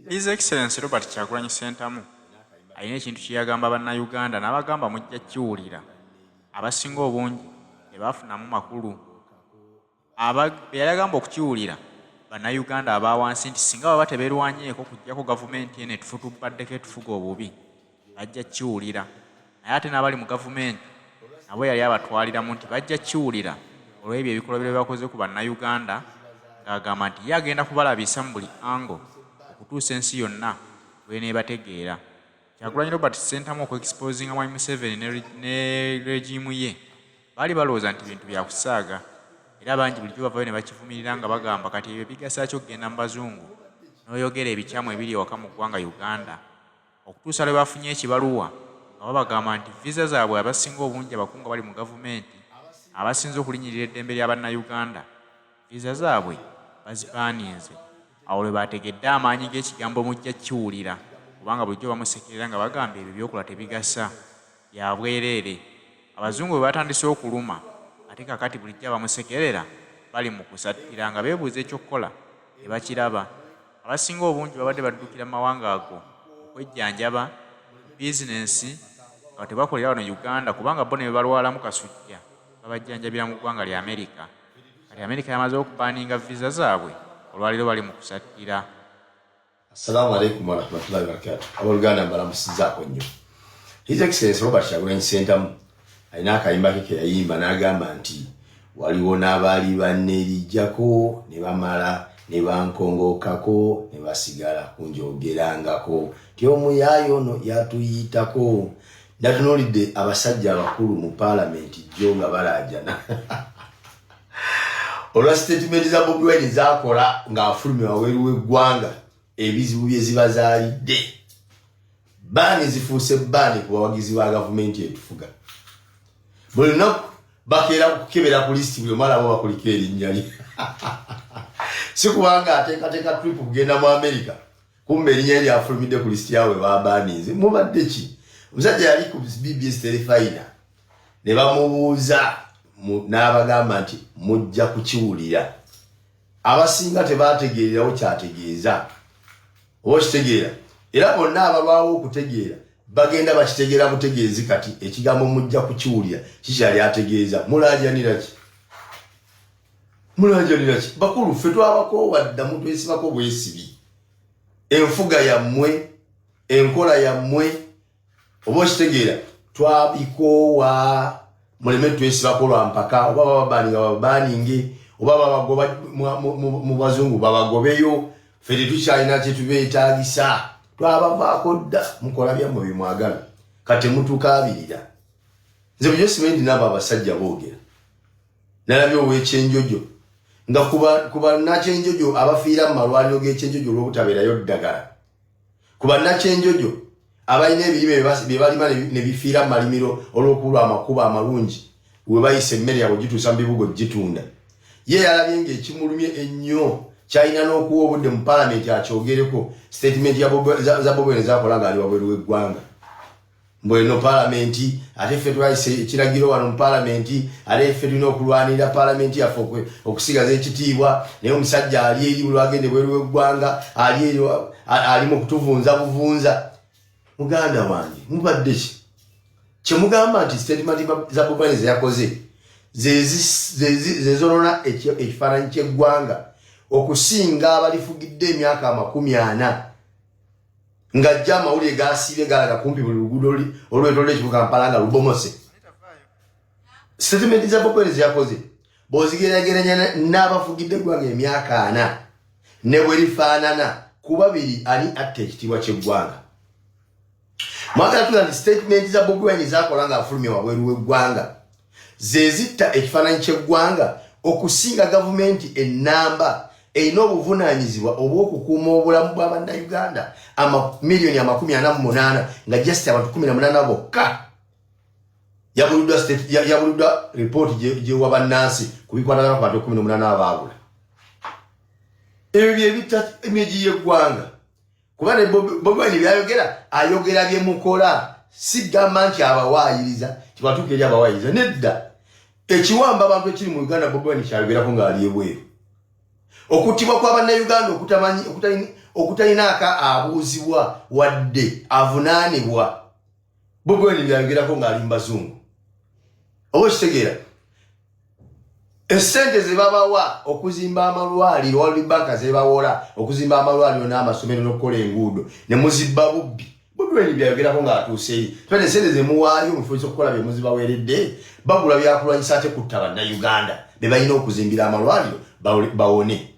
His Excellency Robert Kyagulanyi Ssentamu alina ekintu kye yagamba bannayuganda n'abagamba mujja kiwulira abasinga obungi tebafunamu makulu be yagamba okukiwulira bannayuganda abawansi nti singa baba tebeerwanyeeko kujjako gavumenti eno etufutubaddeko etufuga obubi bajja kiwulira naye ate n'abali mu gavumenti nabo yali abatwaliramu nti bajja kiwulira olw'ebyo ebikolwa bye bakoze ku bannayuganda ng'agamba nti ye agenda kubalabisa mu buli ango okutuusa ensi yonna bw'eneebategeera. Kyagulanyi Robert Ssentamu okwexposinga Mwami Museveni ne regimu ye baali balowooza nti bintu bya kusaaga era bangi bulijjo bavayo ne bakivumirira nga bagamba kati ebyo bigasa ki okugenda mu bazungu n'oyogera ebikyamu ebiri ewaka mu ggwanga Uganda okutuusa lwe bafunye ekibaluwa nga babagamba nti visa zaabwe abasinga obungi abakungu bali mu gavumenti abasinze okulinyirira eddembe lya bannayuganda visa zaabwe bazibaaninze. Awo lwe bategedde amaanyi g'ekigambo mujja kiwulira kubanga bulijjo bamusekerera nga bagamba ebyo byokola tebigasa bya bwereere. Abazungu bwe batandise okuluma ate kakati bulijjo abamusekerera bali mu kusattira nga beebuuza ekyokukola tebakiraba. Abasinga obungi babadde baddukira mu mawanga ago okwejjanjaba bizinensi nga tebakolera wano Uganda kubanga bo ne balwalamu kasujja babajjanjabira mu ggwanga lya Amerika. Kati Amerika yamaze okubaaninga visa zaabwe olwaliro bali mu kusattira. Assalamu alaikum warahmatullahi wabarakatuh. Aboluganda mbalamusizaako nnyo. His Excellency Robert Kyagulanyi Ssentamu alina akayimba ke yayimba n'agamba nti waliwo n'abaali banneerijjako ne bamala ne bankongookako ne basigala kunjogerangako ti omuyaayo ono yatuyitako. Ndatunuulidde abasajja abakulu mu paalamenti jjo nga balaajana olwa statement za Bobi Wine zaakola ng'afulumya waweeru w'eggwanga ebizibu bye zibazaalidde. Baani zifuuse baani ku bawagizi ba gavumenti etufuga. Buli lunaku bakeera kukebera ku lisiti buli omala abo bakuliko erinnya lye. Si kubanga ateekateeka trip kugenda mu Amerika kumbe erinnya lye afulumidde ku lisiti yaabwe baabaaninze. Mubadde ki? Omusajja yali ku BBS Terefayina ne bamubuuza n'abagamba nti mujja kukiwulira. Abasinga tebaategeererawo kyategeeza oba kitegeera era bonna abalwawo okutegeera bagenda bakitegeera butegeezi kati ekigambo mujja kukiwulira kikyali ategeeza. Mulaajanira ki? Bakulu ffe twabako waddamu twesibako bwesibi enfuga yammwe enkola yammwe oba kitegeera twabikoowa muleme twesibako lwa mpaka oba babaaninga babaaninge oba babagoba mu bazungu babagobeyo ffe tetukyalina kye tubeetaagisa twabavaako dda mukola byammwe bimwagala kati mutukaabirira. Nze bujo simendi n'abo abasajja boogera nalabye ow'ekyenjojo nga kuba nakyenjojo abafiira mu malwaliro g'ekyenjojo olw'obutabeerayo ddagala kuba nakyenjojo abalina ebirime bye balima ne bifiira mu malimiro olw'okubulwa amakubo amalungi we bayisa emmere yabwe gituusa mu bibugo gitunda. Ye yalabye ng'ekimulumye ennyo kyalina n'okuwa obudde mu paalamenti akyogereko statement za Bobi Wine zaakola ng'ali wabweru w'eggwanga. Mbweno paalamenti ate ffe twayise ekiragiro wano mu paalamenti ate ffe tulina okulwanirira paalamenti yaffe okusigaza ekitiibwa naye omusajja ali eri buli agende bweru w'eggwanga ali mu kutuvunza buvunza. Muganda wange mubadde ki? Kye mugamba nti statement za Bobi Wine ze yakoze zezonona ekifaananyi ky'eggwanga okusinga abalifugidde emyaka 40 ng'ajja amawulire gaasiibye galaga kumpi buli luguudo olwetoolodde ekibuga Kampala nga lubomose. Statement za Bobi Wine ze yakoze bw'ozigeraageranya n'abafugidde eggwanga emyaka 4 ne bwe lifaanana ku babiri ani atta ekitiibwa ky'eggwanga. Mwagala tula nti statement za Bobi Wine zaakola ng'afulumya wabweru w'eggwanga ze zitta ekifaananyi ky'eggwanga okusinga gavumenti ennamba erina obuvunaanyizibwa obw'okukuuma obulamu bw'abannayuganda amamiliyoni 48 nga just abantu 18 bokka yabuluddwa ripooti gyewa bannansi ku bikwatagana ku bantu 18 abaabula. Ebyo bye bitta emyeji y'eggwanga kuba ne Bobi Wine byayogera ayogera bye mukola si gamba nti abawaayiriza kibatuuka eri abawaayiriza nedda. Ekiwamba abantu ekiri mu Uganda Bobi Wine kyayogerako ng'ali ebweru. Okuttibwa kw'abannayuganda okutalinaka abuuzibwa wadde avunaanibwa Bobi Wine byayogerako ng'ali Mbazungu oba kitegeera essente ze babawa okuzimba amalwaliro World Bank ze bawola okuzimba amalwaliro n'amasomero n'okukola enguudo ne muzibba bubbi Bobi Wine byayogerako ng'atuuse twende essente ze muwaayo mu kifo ky'okukola bye muzibaweeredde bagula byakulwanyisa ate kutta bannayuganda be balina okuzimbira amalwaliro bawone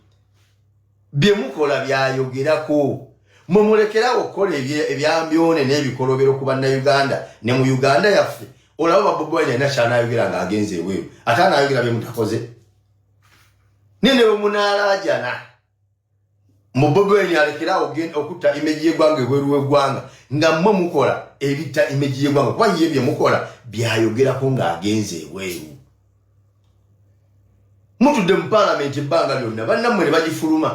bye mukola byayogerako mumulekerawo okukola ebyambyone n'ebikolobero ku bannayuganda ne mu Uganda yaffe olaba Bobi Wine alina ky'anaayogera ng'agenze eweeru ate anaayogera bye mutakoze nene bwe munaalajana mu Bobi Wine alekerawo okutta imeji y'eggwanga ebweru w'eggwanga nga mmwe mukola ebitta imeji y'eggwanga kuba ye bye mukola byayogerako ng'agenze eweeru mutudde mu paalamenti ebbanga lyonna bannammwe ne bagifuluma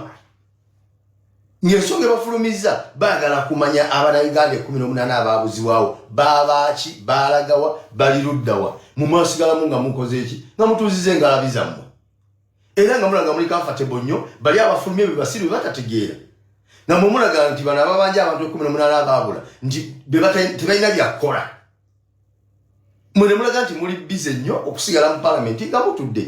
ng'ensonga bafulumiza baagala kumanya abannayuganda 18 abaabuzibwawo babaaki baalagawa baliruddawa mu maasigalamu nga mukoze eki nga mutuuzize engalabi zammwe era nga mulaga muli comfortable nnyo bali abafulumye be basiru batategeera nga mwe mulaga nti bano ababanja abantu 18 abaabula nti tebalina byakukola mwe ne mulaga nti muli bize nnyo okusigala mu paalamenti nga mutudde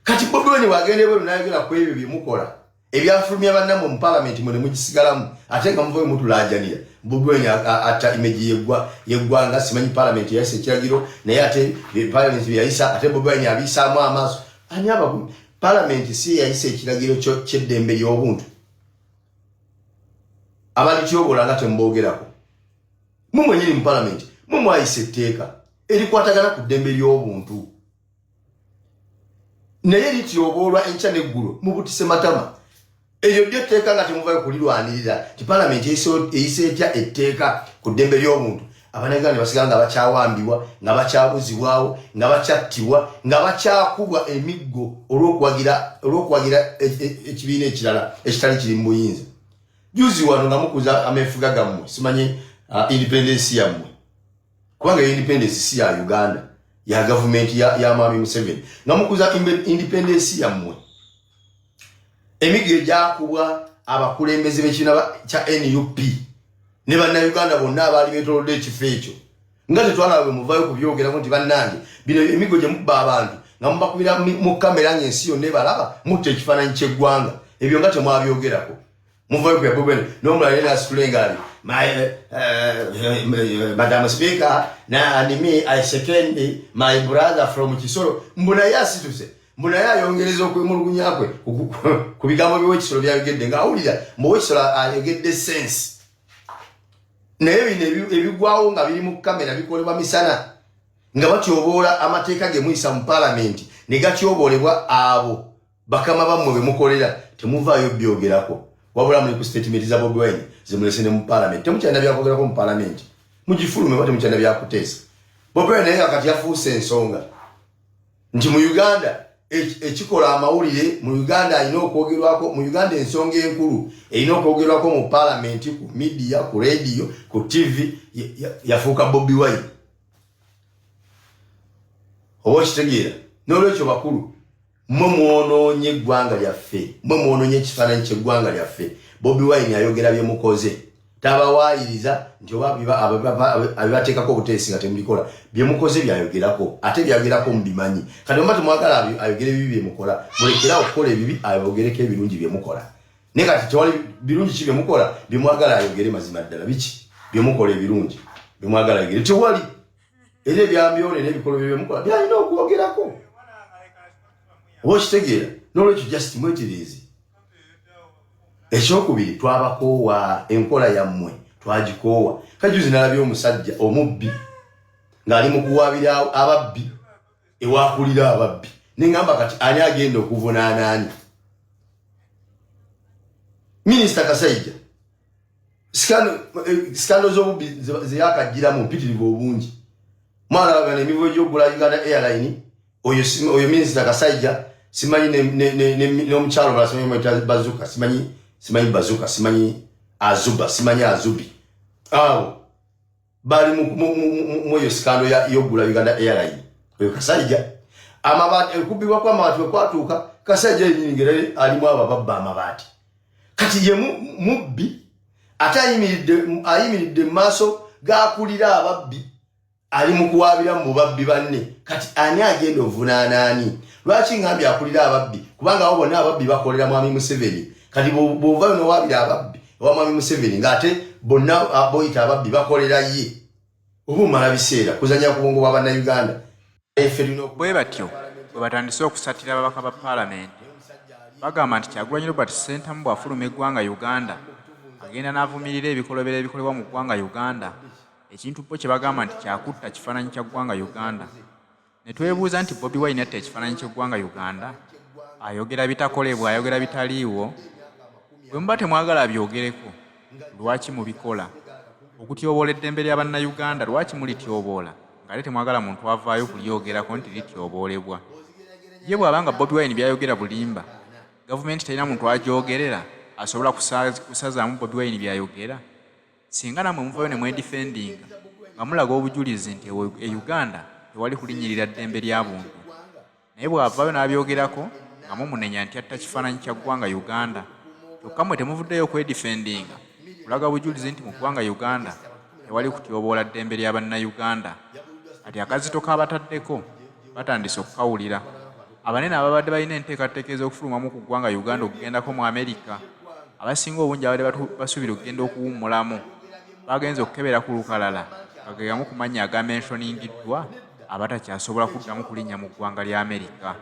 kati Bobi Wine wagenda ebweru n'ayogera ku ebyo bye mukola ebyafulumya bannammwe mu paalamenti mwe ne mugisigalamu ate nga muvayo mutulaajanira Bobi Wine atta imeji y'eggwanga simanyi paalamenti yayisa ekiragiro naye ate paalamenti byeyayisa ate Bobi Wine abiyisaamu amaaso ani abagumi paalamenti si yayisa ekiragiro ky'eddembe ly'obuntu abalityobola nga temuboogerako mu mwenyini mu paalamenti mwe mwayisa etteeka erikwatagana ku ddembe ly'obuntu naye lityoboolwa enkya n'eggulo mubutise matama eyo lyo etteeka nga temuvayo kulirwanirira ti paalamenti eyisa etya etteeka ku ddembe ly'obuntu abannayuganda ne basigala nga bakyawambibwa nga bakyabuzibwawo nga bakyattibwa nga bakyakubwa emiggo olw'okuwagira ekibiina ekirala ekitali kiri mu buyinza juzi wano nga mukuza ameefuga gammwe simanyi independence yammwe kubanga independence si ya Uganda ya gavumenti ya Mwami Museveni nga mukuza independence yammwe emiggo egyakubwa abakulembeze b'ekibiina kya NUP ne bannayuganda bonna abaali beetolodde ekifo ekyo nga tetwalaba bwe muvayo kubyogeramu nti bannange bino emiggo gye mubba abantu nga mubakubira mu kamera ng'ensi yonna ebalaba mutta ekifaananyi ky'eggwanga ebyo nga temwabyogerako muvayo ku ya Bobi Wine n'omulala yena asitulengaali Madam Speaker and me I second my brother from Kisoro mbunaye asituse mbunaye ayongereza okwemulugunya kwe ku bigambo by'Owekisolo byayogedde ng'awulira mu Owekisolo ayogedde sense naye bino ebigwawo nga biri mu kamera bikolebwa misana nga batyoboola amateeka ge muyisa mu paalamenti ne gatyoboolebwa abo bakama bammwe be mukolera temuvaayo byogerako wabula muli ku statement za Bobi Wine zimulese ne mu paalamenti temukyalina byakwogerako mu paalamenti mugifulume ba temukyalina byakuteesa Bobi Wine naye kati yafuuse ensonga nti mu Uganda ekikola amawulire mu Uganda alina okwogerwako mu Uganda ensonga enkulu erina okwogerwako mu paalamenti ku media ku radio ku TV yafuuka Bobi Wine oba kitegeera n'olwekyo bakulu mmwe mwonoonye eggwanga lyaffe mmwe mwonoonye ekifaananyi ky'eggwanga lyaffe Bobi Wine ayogera bye mukoze tabawaayiriza nti oba abibateekako obuteesi nga temubikola bye mukoze byayogerako ate byayogerako mubimanyi kati oba temwagala ayogere ebibi bye mukola mulekera okukola ebibi ayogereko ebirungi bye mukola naye kati tewali birungi ki bye mukola bye mwagala ayogere mazima ddala biki bye mukola ebirungi bye mwagala ayogere tewali era ebyambyone n'ebikolo bye mukola byalina okwogerako oba okitegeera n'olwekyo just mwetiriizi ekyokubiri twabakoowa enkola yammwe twagikoowa kajuzi nalabye omusajja omubbi ng'ali mu kuwaabira ababbi ewakulira ababbi neŋŋamba kati ani agenda okuvunaana ani minisita Kasaija sikando z'obubbi zeyakajjiramu mpitirivu obungi mwana laga n'emivuyo gy'okugula Uganda Airline oyo minisita Kasaija simanyi n'omukyalo bala simanyi bazuka simanyi bazuka simanyi azuba simanyi azubi awo bali mu sikando y'okugula Uganda Airline oyo Kasaija amabati ekubibwa kwa amabati kwatuuka Kasaija yenyingire alimu ababba amabati kati ye mubbi ate ayimiridde mu maaso g'akulira ababbi ali mu kuwaabira mu babbi banne kati ani agenda ovunaana ani lwaki ngambye akulira ababbi kubanga abo bonna ababbi bakolera mwami Museveni kati bw'ovayo n'owaabira ababbi owa mwami Museveni ng'ate bonna boyita ababbi bakolera ye oba omala biseera kuzanya ku bwongo bwa bannayuganda bwe batyo bwe batandise okusatira ababaka ba paalamenti bagamba nti Kyagulanyi Robert Ssentamu bw'afuluma eggwanga Uganda agenda n'avumirira ebikolobero ebikolebwa mu ggwanga Uganda ekintu bo kye bagamba nti kyakutta kifaananyi kya ggwanga Uganda ne twebuuza nti Bobi Wine atta ekifaananyi ky'eggwanga Uganda ayogera bitakolebwa ayogera bitaliiwo bwe muba temwagala byogereko lwaki mubikola okutyoboola eddembe lya bannayuganda lwaki mulityoboola ng'ate temwagala muntu avaayo kulyogerako nti lityoboolebwa ye bw'abanga Bobi Wine byayogera bulimba gavumenti talina muntu agyogerera asobola kusazaamu Bobi Wine byayogera singa namwe muvayo ne mwedifendinga nga mulaga obujulizi nti e Uganda tewali kulinyirira ddembe lya buntu naye bw'avaayo n'abyogerako nga mumunenya nti atta kifaananyi kya ggwanga Uganda kyokka mwe temuvuddeyo okwedifendinga kulaga bujulizi nti mu ggwanga Uganda tewali kutyoboola ddembe lya bannayuganda kati akazito k'abataddeko batandise okukawulira abanene ababadde balina enteekateeka ez'okufulumamu ku ggwanga Uganda okugendako mu Amerika abasinga obungi abadde basuubira okugenda okuwummulamu bagenze okukebera ku lukalala nga ge gamu ku mannya agamenshyoningiddwa abatakyasobola kuddamu kulinnya mu ggwanga lya Amerika.